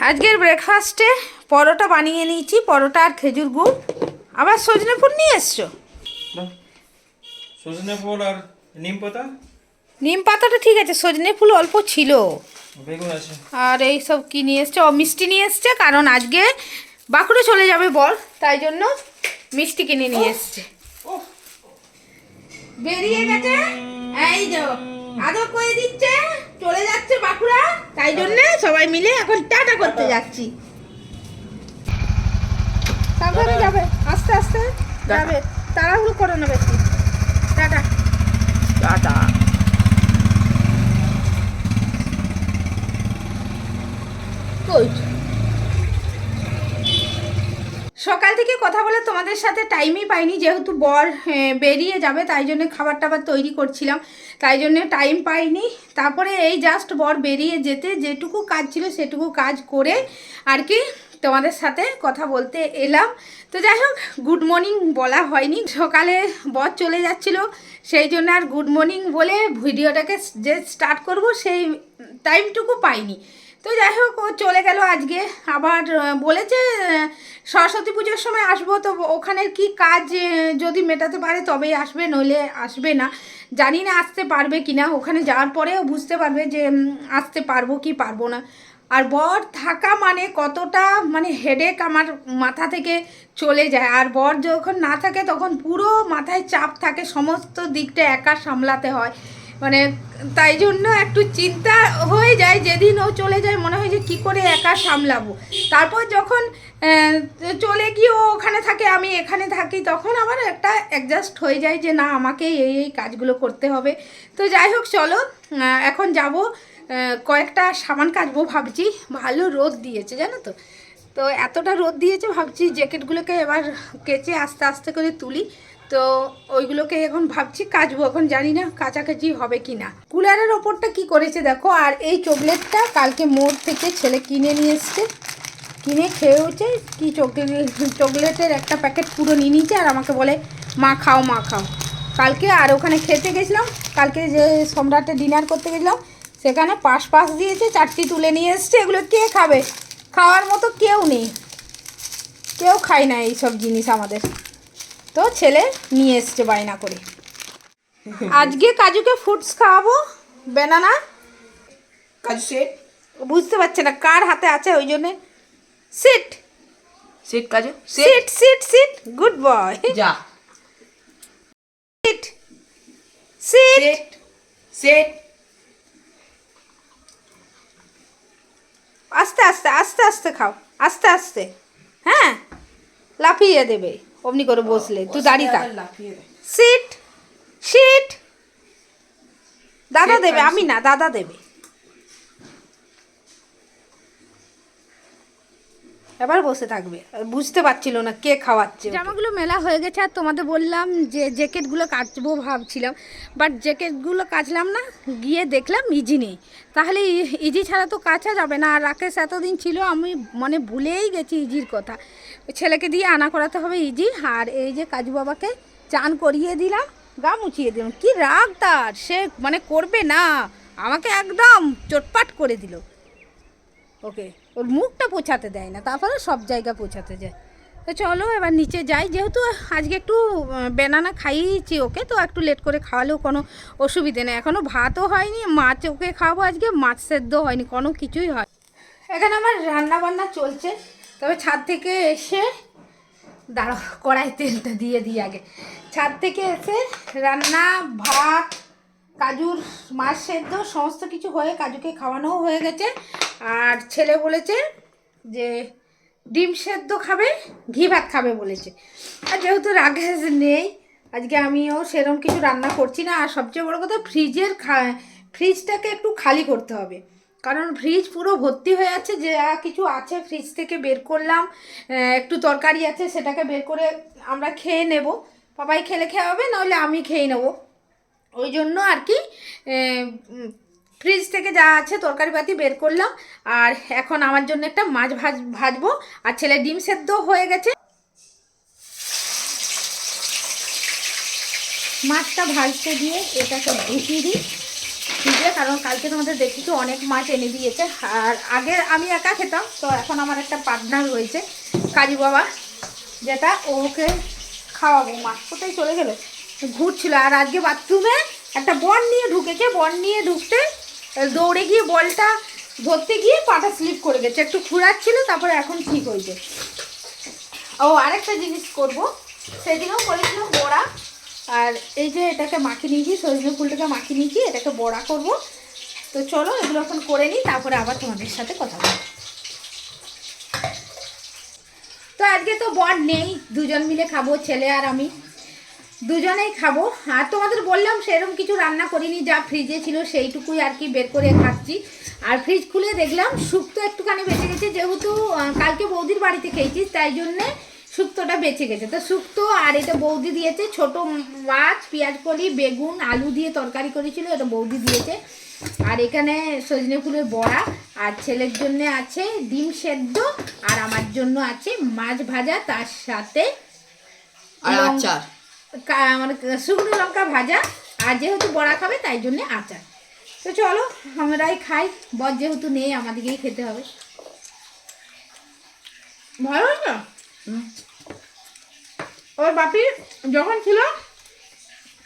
আজকের ব্রেকফাস্টে পরোটা বানিয়ে নিয়েছি, পরোটা আর খেজুর গুড়। আবার সজনে ফুল নিয়ে এসছো? সজনে ফুল আর নিম পাতা। নিম পাতাটা ঠিক আছে, সজনে ফুল অল্প ছিল। বেগুন আছে। আর এই সব কি নিয়ে এসছে? ও মিষ্টি নিয়ে এসছে, কারণ আজকে বাঁকুড়ে চলে যাবে বল, তাই জন্য মিষ্টি কিনে নিয়ে এসছে। বেরিয়ে গেছে, এই যে আদর করে দিচ্ছে, চলে যাচ্ছে বাঁকুড়া, তাই জন্য সবাই মিলে এখন টাটা করতে যাচ্ছি। সাবধানে যাবে, আস্তে আস্তে যাবে, তাড়াহুড়ো করো না বেশি। Tata tata. সকাল থেকে কথা বলে তোমাদের সাথে টাইমই পাইনি, যেহেতু বর বেরিয়ে যাবে তাই জন্য খাবার টাবার তৈরি করছিলাম, তাই জন্য টাইম পাইনি। তারপরে এই জাস্ট বর বেরিয়ে যেতে যেটুকু কাজ ছিল সেটুকু কাজ করে আর কি তোমাদের সাথে কথা বলতে এলাম। তো যাই হোক, গুড মর্নিং বলা হয়নি, সকালে বর চলে যাচ্ছিল সেই জন্য আর গুড মর্নিং বলে ভিডিওটাকে যে স্টার্ট করব সেই টাইমটুকু পাইনি। তো যাই হোক, ও চলে গেল আজকে। আবার বলেছে সরস্বতী পুজোর সময় আসবো, তো ওখানের কি কাজ যদি মেটাতে পারে তবেই আসবে, নইলে আসবে না। জানি না আসতে পারবে কি না, ওখানে যাওয়ার পরেও বুঝতে পারবে যে আসতে পারবো কি পারবো না। আর বর থাকা মানে কতটা মানে হেডেক আমার মাথা থেকে চলে যায়। আর বর যখন না থাকে তখন পুরো মাথায় চাপ থাকে, সমস্ত দিকটা একা সামলাতে হয়, মানে তাই জন্য একটু চিন্তা হয়ে যায়। যেদিন ও চলে যায় মনে হয় যে কী করে একা সামলাবো। তারপর যখন চলে গিয়ে ও ওখানে থাকে আমি এখানে থাকি, তখন আবার একটা অ্যাডজাস্ট হয়ে যায় যে না আমাকে এই কাজগুলো করতে হবে। তো যাই হোক চলো, এখন যাব কয়েকটা সামান কাচবো ভাবছি। ভালো রোদ দিয়েছে জানো তো, তো এতটা রোদ দিয়েছে ভাবছি জ্যাকেটগুলোকে এবার কেচে আস্তে আস্তে করে তুলি। তো ওইগুলোকে এখন ভাবছি কাচবো, এখন জানি না কাচাকাচি হবে কি না। কুলারের ওপরটা কি করেছে দেখো। আর এই চকলেটটা কালকে মোড় থেকে ছেলে কিনে নিয়ে এসছে, কিনে খেয়েওছে। কি চকলেটের একটা প্যাকেট পুরো নিয়ে নিয়েছে আর আমাকে বলে মা খাও মা খাও। কালকে আর ওখানে খেতে গেছিলাম, কালকে যে সম্রাটে ডিনার করতে গেছিলাম সেখানে পাশ দিয়েছে, 4টি তুলে নিয়ে এসছে। এগুলো কে খাবে? খাওয়ার মতো কেউ নেই, কেউ খায় না এইসব জিনিস আমাদের। তো ছেলে নিয়ে এসছে বায়না করে। আজকে কাজুকে ফ্রুটস খাওয়াবো, বেনানা কাজু সেট বুঝতে পারছে না কার হাতে আছে, ওই জন্যে sit sit Kaju sit sit sit good boy যা সিট সিট। সেট সেট আস্তে আস্তে আস্তে আস্তে খাও, আস্তে আস্তে, হ্যাঁ লাফিয়ে দেবে অমনি করে বসলে, তুই দাঁড়িয়ে থাক। সিট সিট, দাদা দেবে, আমি না, দাদা দেবে। এবার বসে থাকবে। বুঝতে পারছিল না কে খাওয়াচ্ছে। জামাগুলো মেলা হয়ে গেছে, আর তোমাদের বললাম যে জ্যাকেটগুলো কাচবো ভাবছিলাম, বাট জ্যাকেটগুলো কাচলাম না, গিয়ে দেখলাম ইজি নেই। তাহলে ইজি ছাড়া তো কাচা যাবে না। আর রাকেশ এতদিন ছিল, আমি মানে ভুলেই গেছি ইজির কথা। ছেলেকে দিয়ে আনা করাতে হবে ইজি। আর এই যে কাজু বাবাকে চান করিয়ে দিলাম, গা মুছিয়ে দিলাম। কি রাগ তার, সে মানে করবে না, আমাকে একদম চটপাট করে দিল। ওকে ওর মুখটা পোছাতে দেয় না, তারপরে সব জায়গা পোছাতে যায়। তো চলো এবার নিচে যাই, যেহেতু আজকে একটু বেনানা খাইয়েছি ওকে, তো একটু লেট করে খাওয়ালেও কোনো অসুবিধে নেই। এখনও ভাতও হয়নি, মাছ ওকে খাওয়াবো আজকে, মাছ সেদ্ধ হয়নি, কোনো কিছুই হয়। এখানে আমার রান্না বান্না চলছে, তবে ছাদ থেকে এসে দাঁড়াও কড়াই তেলটা দিয়ে দিই আগে। ছাদ থেকে এসে রান্না, ভাত, কাজুর মাছ সেদ্ধ সমস্ত কিছু হয়ে কাজুকে খাওয়ানোও হয়ে গেছে। আর ছেলে বলেছে যে ডিম সেদ্ধ খাবে, ঘি ভাত খাবে বলেছে। আর যেহেতু রাগেশ নেই আজকে, আমিও সেরকম কিছু রান্না করছি না। আর সবচেয়ে বড় কথা, ফ্রিজটাকে একটু খালি করতে হবে, কারণ ফ্রিজ পুরো ভর্তি হয়ে আছে। যে কিছু আছে ফ্রিজ থেকে বের করলাম, একটু তরকারি আছে সেটাকে বের করে আমরা খেয়ে নেব। পাপাই খেলে খাওয়াবে, নাহলে আমি খেয়ে নেবো। ওই জন্য আর কি ফ্রিজ থেকে যা আছে তরকারিপাতি বের করলাম। আর এখন আমার জন্য একটা মাছ ভাজবো, আর ছেলে ডিম সেদ্ধ হয়ে গেছে। মাছটা ভাজতে দিয়ে এটাকে ঢুকিয়ে দিই। ফ্রিজে, কারণ কালকে তোমাদের দেখেছি অনেক মাছ এনে দিয়েছে। আর আগে আমি একা খেতাম, তো এখন আমার একটা পার্টনার রয়েছে কাজী বাবা, যেটা ওকে খাওয়াবো। মাছ কোথায় চলে গেল, ঘুরছিল। আর আজকে বাথরুমে একটা বল নিয়ে ঢুকেছে, বল নিয়ে ঢুকতে দৌড়ে গিয়ে বলটা ধরতে গিয়ে পাটা স্লিপ করে গেছে, একটু ঘুরাচ্ছিল, তারপরে এখন ঠিক হয়েছে। ও আরেকটা জিনিস করব, সেদিনও করেছিলাম বড়া। আর এই যে এটাকে মাখিয়ে নিয়েছি, সজনে ফুলটাকে মাখিয়ে নিয়েছি, এটাকে বড়া করব। তো চলো এগুলো এখন করে নিই, তারপরে আবার তোমাদের সাথে কথা বলবো। তো আজকে তো বর নেই, দুজন মিলে খাবো, ছেলে আর আমি দুজনেই খাবো। আর তোমাদের বললাম সেরকম কিছু রান্না করিনি, যা ফ্রিজে ছিল সেইটুকুই আর কি বের করে খাচ্ছি। আর ফ্রিজ খুলে দেখলাম শুক্তো একটুখানি বেঁচে গেছে, যেহেতু কালকে বৌদির বাড়িতে খেয়েছি তাই জন্যে শুক্তোটা বেঁচে গেছে। তো শুক্তো আর এটা বৌদি দিয়েছে, ছোট মাছ, পেঁয়াজ কলি, বেগুন, আলু দিয়ে তরকারি করেছিল, এটা বৌদি দিয়েছে। আর এখানে সজনে ফুলের বড়া, আর ছেলের জন্য আছে ডিম সেদ্ধ, আর আমার জন্য আছে মাছ ভাজা, তার সাথে আচার, মানে শুকনো লঙ্কা ভাজা। আর যেহেতু বড়া খাবে তাই জন্যে আচার। তো চলো আমরাই খাই, বর যেহেতু নেই আমাদেরকেই খেতে হবে। ভালো হয়েছে। ওর বাপি যখন ছিল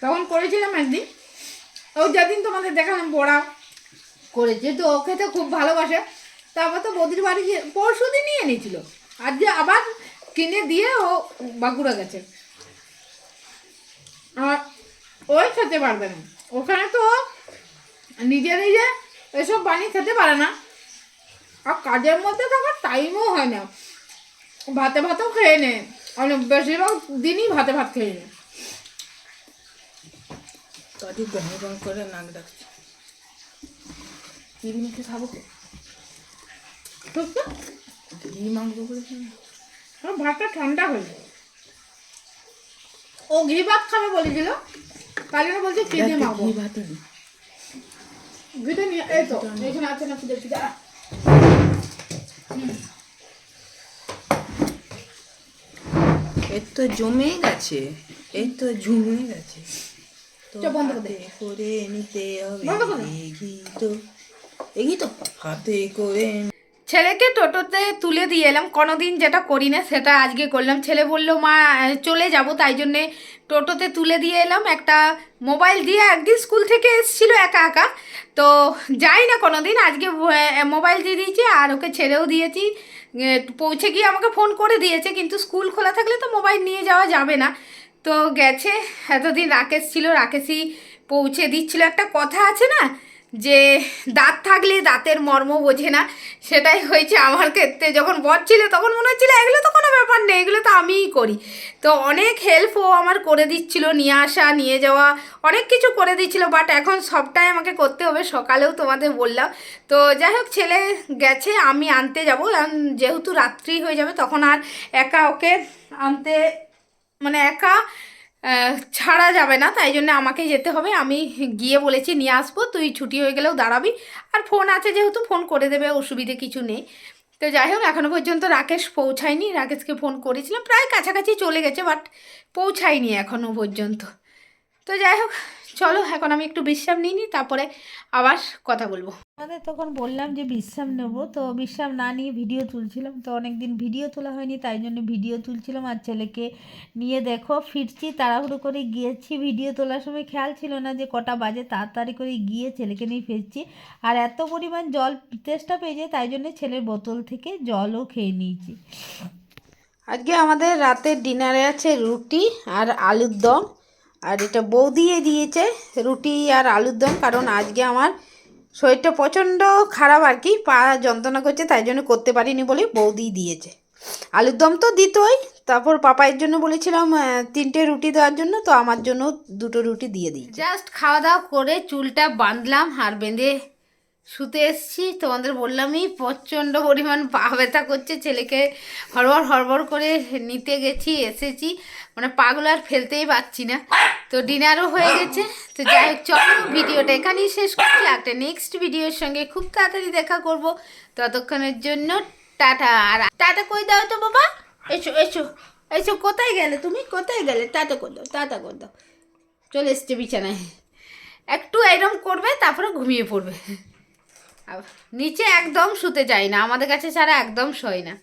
তখন করেছিলাম একদিন, ও যেদিন তোমাদের দেখালাম বড়া করেছে, তো ও খেতে খুব ভালোবাসে। তারপর তো বৌদির বাড়ি গিয়ে পরশু দিন নিয়ে এনেছিল, আজকে আবার কিনে দিয়ে ও বাঁকুড়া গেছে। আর ওই খেতে পারবে না, ওখানে তো নিজে নিজে এসব বানিয়ে খেতে পারে না, আর কাজের মধ্যে থাকার টাইমও হয় না। ভাতে ভাতও খেয়ে নে, অনেক বেশিরভাগ দিনই ভাতে ভাত খেয়ে নে। কাজু গম গম করে নাক ডাকছে। চিড়ি মেখে খাবো, ঘি মাংস করে ভাতটা ঠান্ডা হয়ে যায়। ও ঘি ভাত খাবে বলেছিল, তাই জন্য বলছে কি দিয়ে মাখবো। ঘি ভাতই দিই। ঘিটা নিয়ে এই তো এখানে আছে না, খুঁজে খুঁজে এর তো জমে গেছে, এর তো জমে গেছে। তো বন্ধ করে দে। হাতে করে নিতে হবে বন্ধ করে দে। এগি তো হাতে করে। ছেলেকে টোটোতে তুলে দিয়ে এলাম, কোনোদিন যেটা করি না সেটা আজকে করলাম। ছেলে বললো মা চলে যাব, তাই জন্যে টোটোতে তুলে দিয়ে এলাম। একটা মোবাইল দিয়ে, একদিন স্কুল থেকে এসেছিলো একা একা, তো যাই না কোনোদিন, আজকে মোবাইল দিয়ে দিয়েছি আর ওকে ছেড়েও দিয়েছি। পৌঁছে গিয়ে আমাকে ফোন করে দিয়েছে, কিন্তু স্কুল খোলা থাকলে তো মোবাইল নিয়ে যাওয়া যাবে না। তো গেছে, এতদিন রাকেশ ছিল, রাকেশই পৌঁছে দিচ্ছিল। একটা কথা আছে না যে দাঁত থাকলে দাঁতের মর্ম বোঝে না, সেটাই হয়েছে আমার ক্ষেত্রে। যখন বর ছিল তখন মনে হচ্ছিলো এগুলো তো কোনো ব্যাপার নেই, এগুলো তো আমিই করি। তো অনেক হেল্প ও আমার করে দিচ্ছিল, নিয়ে আসা নিয়ে যাওয়া অনেক কিছু করে দিচ্ছিল, বাট এখন সবটাই আমাকে করতে হবে। সকালেও তোমাদের বললাম। তো যাই হোক, ছেলে গেছে, আমি আনতে যাব, যেহেতু রাত্রি হয়ে যাবে তখন আর একা ওকে আনতে মানে একা ছাড়া যাবে না, তাই জন্য আমাকে যেতে হবে। আমি গিয়ে বলেছি নিয়ে আসবো, তুই ছুটি হয়ে গেলেও দাঁড়াবি, আর ফোন আছে যেহেতু ফোন করে দেবে, অসুবিধে কিছু নেই। তো যাই হোক, এখনও পর্যন্ত রাকেশ পৌঁছায়নি। রাকেশকে ফোন করেছিলাম, প্রায় কাছাকাছি চলে গেছে, বাট পৌঁছায়নি এখনও পর্যন্ত। তো যাই হোক চলো, এখন আমি একটু বিশ্রাম নিই, তারপরে আবার কথা বলবো। আমাদের তখন বললাম যে বিশ্রাম নেব, তো বিশ্রাম না নিয়ে ভিডিও তুলছিলাম। তো অনেক দিন ভিডিও তোলা হয়নি, তাই জন্য ভিডিও তুলছিলাম। আর ছেলেকে নিয়ে দেখো ফিরছি, তাড়াহুড়ো করে গিয়েছি। ভিডিও তোলার সময় খেয়াল ছিল না যে কটা বাজে, তাড়াতাড়ি করে গিয়ে ছেলেকে নিয়ে ফিরছি। আর এত পরিমাণ জল তেষ্টা পেয়েছে, তাই জন্য ছেলের বোতল থেকে জলও খেয়ে নিয়েছি। আজকে আমাদের রাতের ডিনারে আছে রুটি আর আলুর দম। আর এটা বৌদি দিয়েছে রুটি আর আলুর দম, কারণ আজকে আমার শরীরটা প্রচণ্ড খারাপ আর কি, পা যন্ত্রণা করছে, তাই জন্য করতে পারিনি বলে বৌদি দিয়েছে। আলুর দম তো দিতই, তারপর পাপাইয়ের জন্য বলেছিলাম 3টে রুটি দেওয়ার জন্য, তো আমার জন্য 2টো রুটি দিয়ে দিই। জাস্ট খাওয়া দাওয়া করে চুলটা বাঁধলাম আর বেঁধে শুতে এসছি। তোমাদের বললামই প্রচণ্ড পরিমাণ পা ব্যথা করছে, ছেলেকে হড়বড় হড়বড় করে নিতে গেছি, এসেছি, মানে পাগুলো আর ফেলতেই পারছি না। তো ডিনারও হয়ে গেছে। তো যাই হোক চলো, ভিডিওটা এখানেই শেষ করছি। একটা নেক্সট ভিডিওর সঙ্গে খুব তাড়াতাড়ি দেখা করব, ততক্ষণের জন্য টাটা। আর টাটা কই দাও তো বাবা, এসো এসো এসো, কোথায় গেলে তুমি, কোথায় গেলে, টাটা করে দাও, টাটা করে দাও। চলে এসছে বিছানায়। একটু এরম করবে তারপরে ঘুমিয়ে পড়বে। আর নিচে একদম শুতে যায় না, আমাদের কাছে ছাড়া একদম শোয় না।